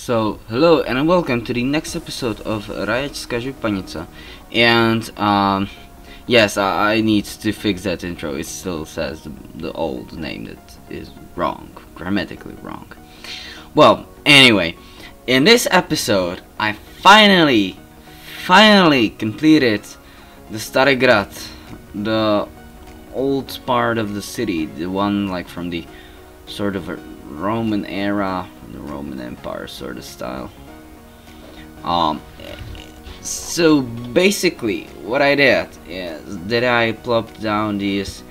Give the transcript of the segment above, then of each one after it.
So, hello and welcome to the next episode of Rajećska županija. And, yes, I need to fix that intro. It still says the old name that is wrong, grammatically wrong. Well, anyway, in this episode, I finally completed the Stari Grad, the old part of the city, the one like from the sort of a Roman era, the Roman Empire sort of style. So basically what I did is that I plopped down these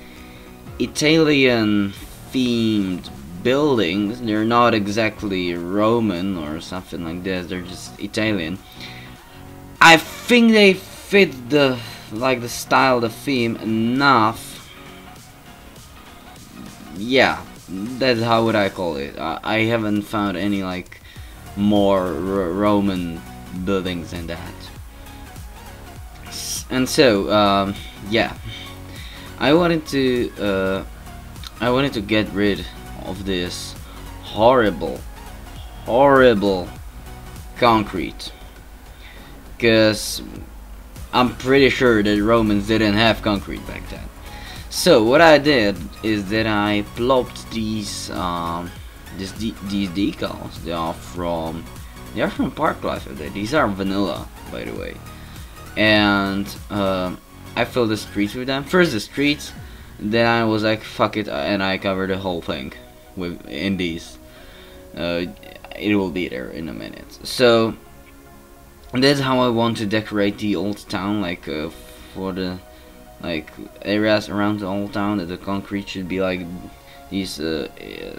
Italian themed buildings. They're not exactly Roman or something like this, they're just Italian. I think they fit the style, the theme enough. Yeah, that's how would I call it. I haven't found any like more Roman buildings than that. And so yeah, I wanted to get rid of this horrible concrete, because I'm pretty sure that Romans didn't have concrete back then. So what I did is that I plopped these these decals. They are from Park Life. These are vanilla, by the way. And I filled the streets with them. First the streets, then I was like, fuck it, and I covered the whole thing in these. It will be there in a minute. So that's how I want to decorate the old town, like for the areas around the old town, that the concrete should be like these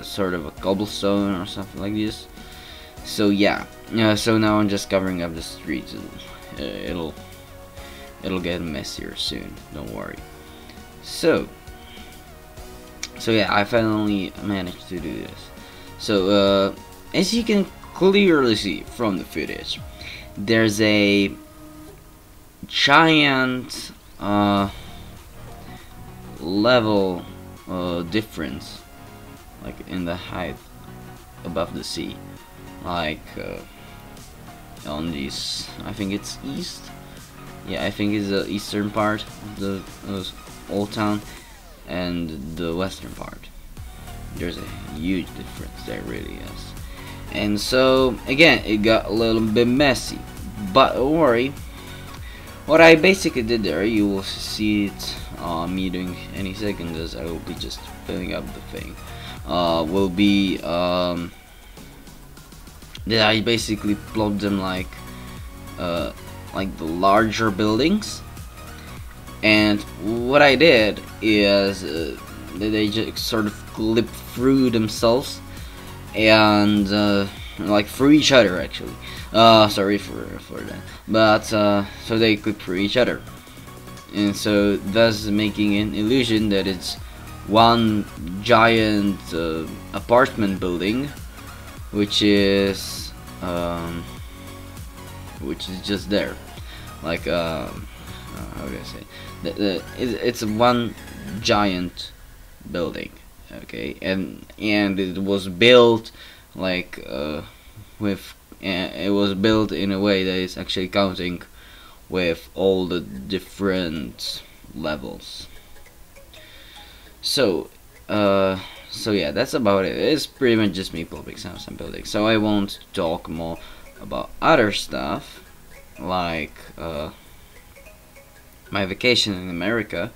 sort of a cobblestone or something like this. So yeah, so now I'm just covering up the streets. It'll get messier soon, don't worry. So yeah, I finally managed to do this. So as you can clearly see from the footage, there's a giant level difference, like in the height above the sea, like on these, I think it's east. Yeah, I think it's the eastern part of the old town and the western part. There's a huge difference, there really is. And so again, it got a little bit messy, but don't worry. What I basically did there, you will see it me doing any second, as I will be just filling up the thing. Will be that I basically plopped them like the larger buildings. And what I did is that they just sort of clip through themselves and like through each other actually. Sorry for that, but so they clip through each other, and so thus making an illusion that it's one giant apartment building, which is just there, like how do I say? It's one giant building, okay, and it was built like it was built in a way that is actually counting with all the different levels. So yeah, that's about it. It's pretty much just me plopping some buildings. So I won't talk more about other stuff, like my vacation in America.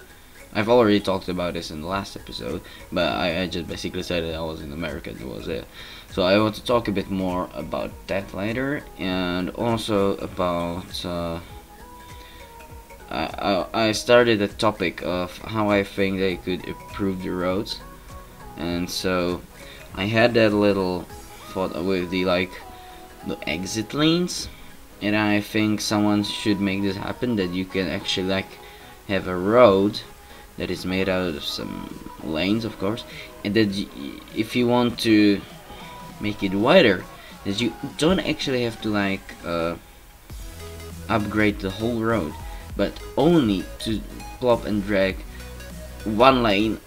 I've already talked about this in the last episode, but I just basically said that I was in America, and that was it. So I want to talk a bit more about that later, and also about I started a topic of how I think they could improve the roads, and so I had that little thought with the exit lanes, and I think someone should make this happen, that you can actually have a road that is made out of some lanes, of course, and that if you want to make it wider, that you don't actually have to upgrade the whole road, but only to plop and drag one lane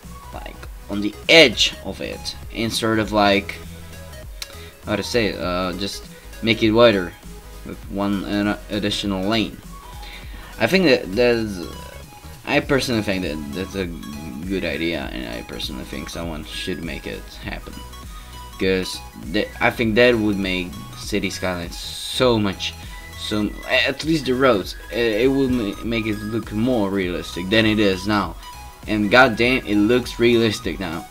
on the edge of it, and sort of how to say it, just make it wider with one additional lane. I think I personally think that's a good idea, and I personally think someone should make it happen, because I think that would make city skylines at least the roads, it would make it look more realistic than it is now. And goddamn, it looks realistic now.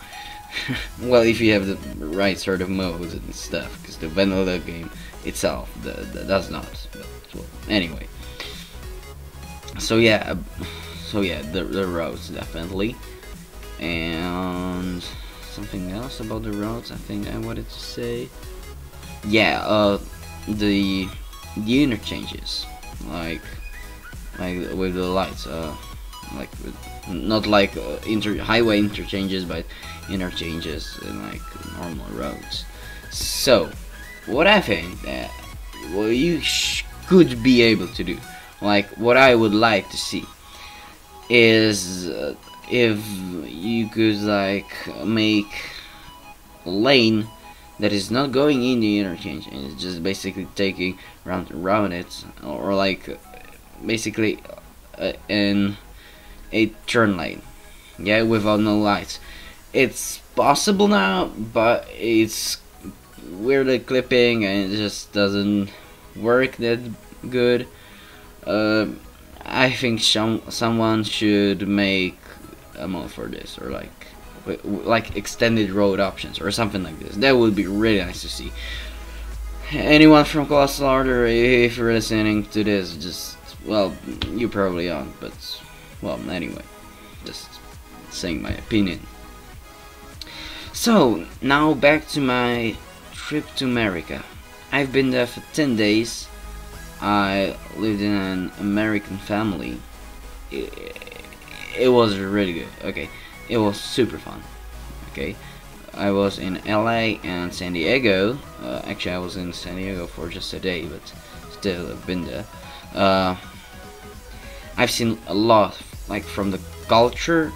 Well, if you have the right sort of modes and stuff, because the vanilla game itself does not. But, well, anyway. So yeah, the roads definitely, and something else about the roads I think I wanted to say. Yeah, the interchanges, like with the lights, like not like highway interchanges, but interchanges in like normal roads. So what I think that you could be able to do, like what I would like to see, is if you could like make a lane that is not going in the interchange and it's just basically taking around it, or like basically in a turn lane, yeah, without no lights. It's possible now, but it's weirdly clipping and it just doesn't work that good. I think someone should make a mod for this, or like extended road options or something like this. That would be really nice to see. Anyone from Colossal Order, if you're listening to this, just, well, you probably aren't, but, well, anyway, just saying my opinion. So now back to my trip to America. I've been there for 10 days. I lived in an American family. It was really good. Okay, it was super fun. Okay, I was in LA and San Diego. Actually, I was in San Diego for just a day, but still, I've been there. I've seen a lot, like from the culture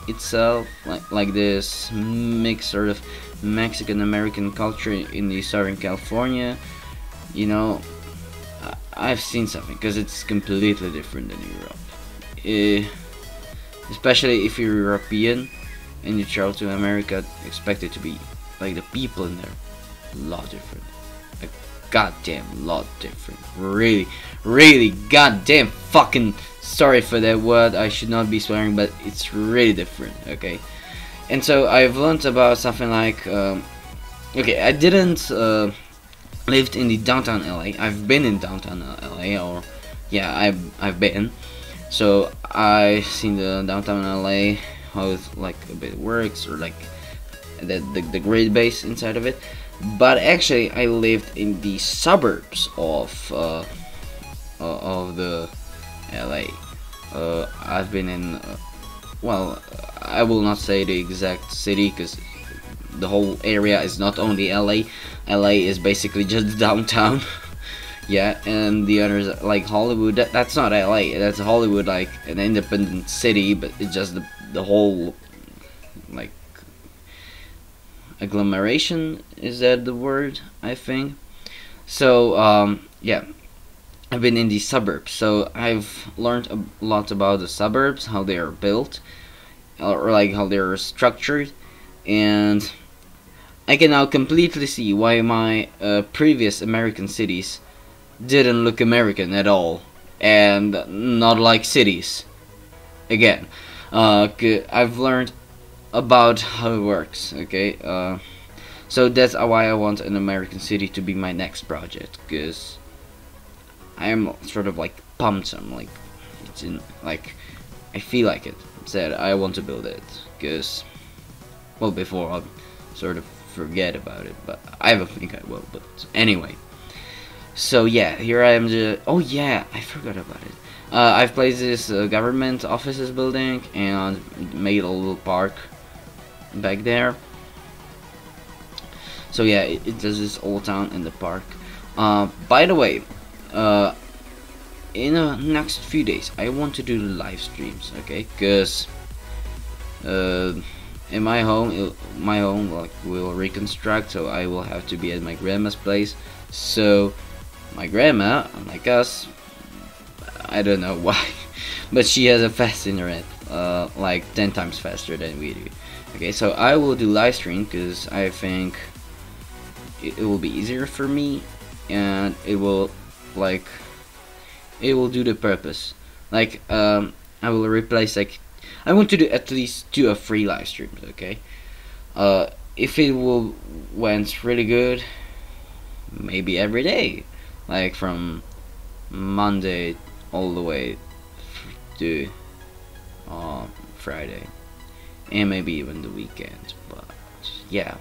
itself, like this mixed sort of Mexican American culture in the Southern California. You know, I've seen something, because it's completely different than Europe. Especially if you're European and you travel to America, expect it to be like the people in there a lot different, a goddamn lot different. Really goddamn fucking sorry for that word, I should not be swearing, but it's really different. Okay, and so I've learned about something like okay, I didn't lived in the downtown LA. I've been in downtown LA, or yeah, I've been. So I've seen the downtown LA, how it like a bit works, or like the grid base inside of it. But actually, I lived in the suburbs of the LA. I've been in well, I will not say the exact city, because the whole area is not only LA. LA is basically just downtown. Yeah, and the others, like Hollywood, that's not LA, that's Hollywood, like an independent city, but it's just the whole, like, agglomeration, is that the word, I think? So, yeah, I've been in the suburbs, so I've learned a lot about the suburbs, how they are built, or like how they're structured, and I can now completely see why my previous American cities didn't look American at all, and not like cities. Again, I've learned about how it works. Okay, so that's why I want an American city to be my next project, because I am sort of like pumped. I'm like, it's in, like, I feel like it. Said I want to build it, because, well, before I sort of forget about it, but I don't think I will. But anyway. So yeah, here I am. Oh yeah, I forgot about it. I've placed this government offices building and made a little park back there. So yeah, it does this old town in the park. By the way, in the next few days, I want to do live streams. Okay, because in my home, like will reconstruct, so I will have to be at my grandma's place. So my grandma, unlike us, I don't know why, but she has a fast internet, like 10 times faster than we do. Okay, so I will do live stream because I think it will be easier for me, and it will do the purpose. Like I will replace, like, I want to do at least 2 or 3 live streams. Okay, if it will went really good, maybe every day, like from Monday all the way to Friday, and maybe even the weekend. But yeah,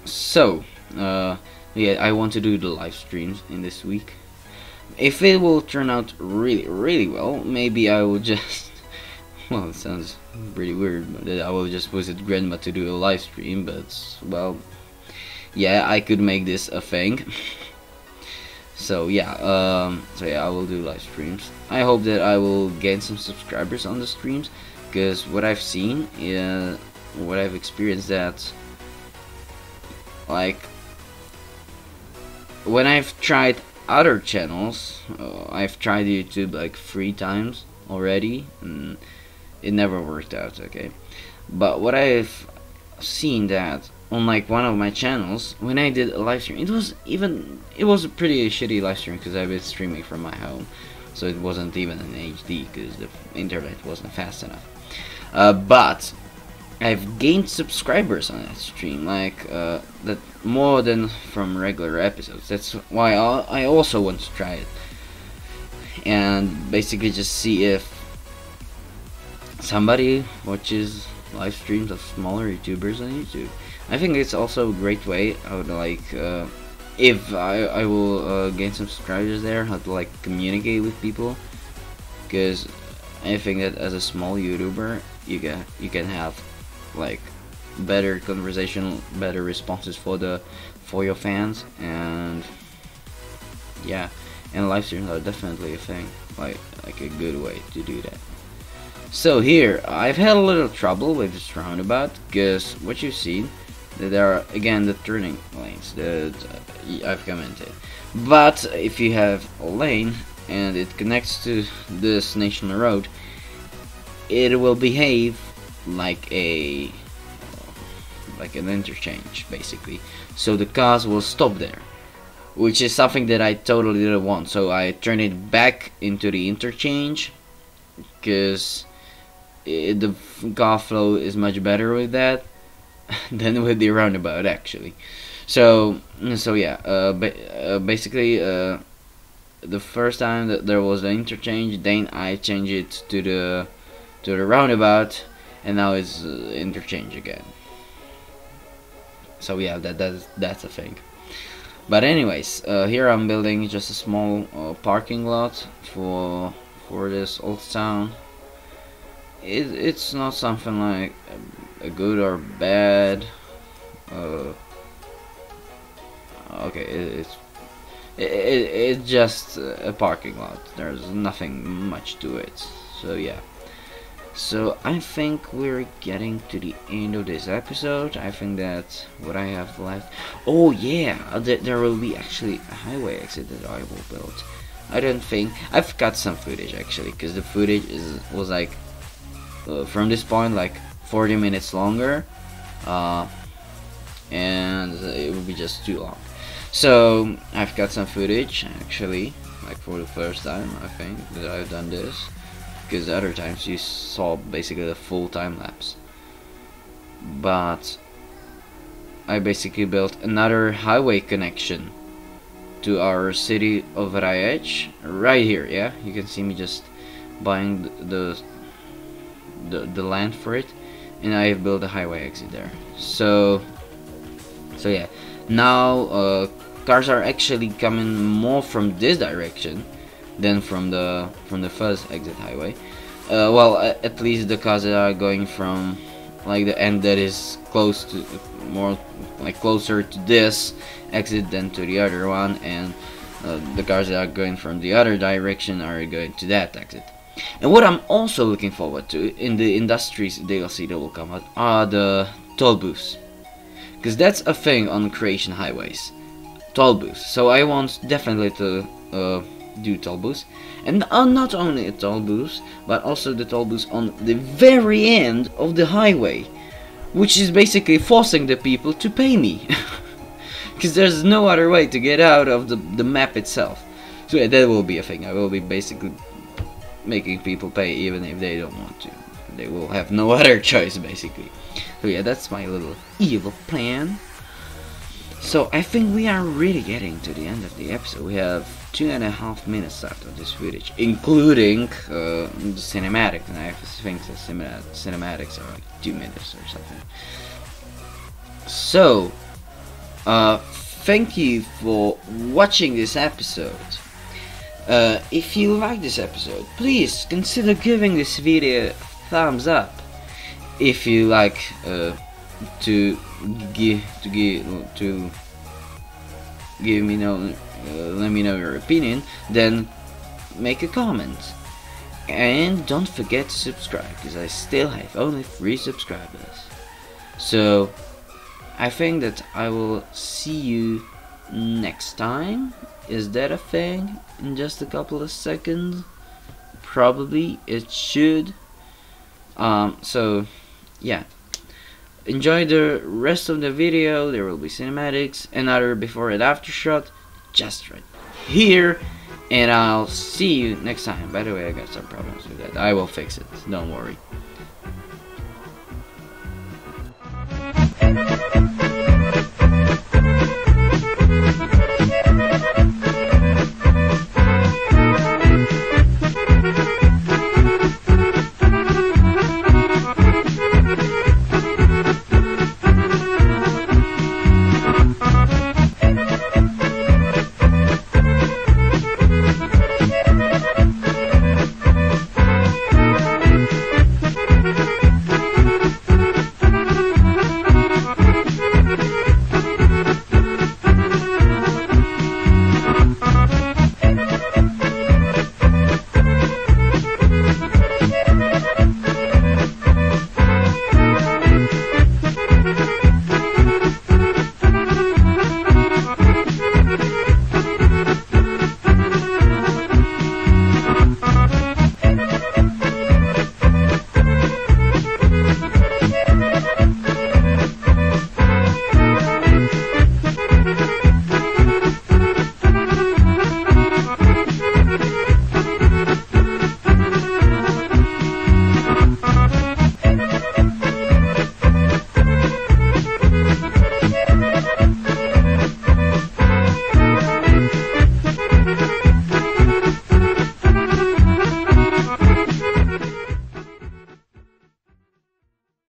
so yeah, I want to do the live streams in this week. If it will turn out really well, maybe I will just well, it sounds pretty weird, but I will just visit grandma to do a live stream. But well, yeah, I could make this a thing. So yeah, I will do live streams. I hope that I will gain some subscribers on the streams, because what I've seen, what I've experienced, that like when I've tried other channels, I've tried YouTube like 3 times already, and it never worked out. Okay, but what I've seen, that on like one of my channels, when I did a live stream, it was a pretty shitty live stream because I've been streaming from my home, so it wasn't even in HD because the internet wasn't fast enough. But I've gained subscribers on that stream, like that more than from regular episodes. That's why I also want to try it, and basically just see if somebody watches live streams of smaller YouTubers on YouTube. I think it's also a great way. I would like, if I will gain some subscribers there, how to like communicate with people, because I think that as a small YouTuber, you can have like better conversation, better responses for your fans, and yeah, and live streams are definitely a thing, like a good way to do that. So here, I've had a little trouble with this roundabout, because what you've seen, that there are again the turning lanes that I've commented. But if you have a lane and it connects to this national road, it will behave like an interchange, basically. So the cars will stop there, which is something that I totally didn't want. So I turned it back into the interchange, because the car flow is much better with that than with the roundabout, actually. So yeah, basically the first time that there was the interchange, then I changed it to the roundabout, and now it's interchange again. So yeah, that's a thing. But anyways, here I'm building just a small parking lot for this old town. It's not something like a good or bad. Okay, it's just a parking lot. There's nothing much to it. So yeah. So I think we're getting to the end of this episode. I think that's what I have left. Oh yeah, there will be actually a highway exit that I will build. I don't think I've got some footage actually, because the footage was like from this point like 40 minutes longer, and it would be just too long. So I've got some footage actually, like for the first time I think that I've done this, because other times you saw basically the full time lapse. But I basically built another highway connection to our city of Rajećka right here. Yeah, you can see me just buying the land for it, and I have built a highway exit there. So yeah, now cars are actually coming more from this direction than from the first exit highway. Well, at least the cars that are going from like the end that is close to, more like closer to this exit than to the other one, and the cars that are going from the other direction are going to that exit. And what I'm also looking forward to in the Industries DLC that will come out are the toll booths, because that's a thing on creation highways, toll booths. So I want definitely to do toll booths, and not only toll booths, but also the toll booths on the very end of the highway, which is basically forcing the people to pay me, because there's no other way to get out of the map itself. So yeah, that will be a thing. I will be basically making people pay even if they don't want to. They will have no other choice, basically. So yeah, that's my little evil plan. So I think we are really getting to the end of the episode. We have 2.5 minutes left of this footage, including the cinematic, and I think the cinematics are like 2 minutes or something. So thank you for watching this episode. If you like this episode, please consider giving this video a thumbs up. If you like to give me let me know your opinion, then make a comment. And don't forget to subscribe, because I still have only 3 subscribers. So I think that I will see you next time. Is that a thing? In just a couple of seconds? Probably it should. So yeah, enjoy the rest of the video. There will be cinematics, another before and after shot just right here, and I'll see you next time. By the way, I got some problems with that. I will fix it, don't worry.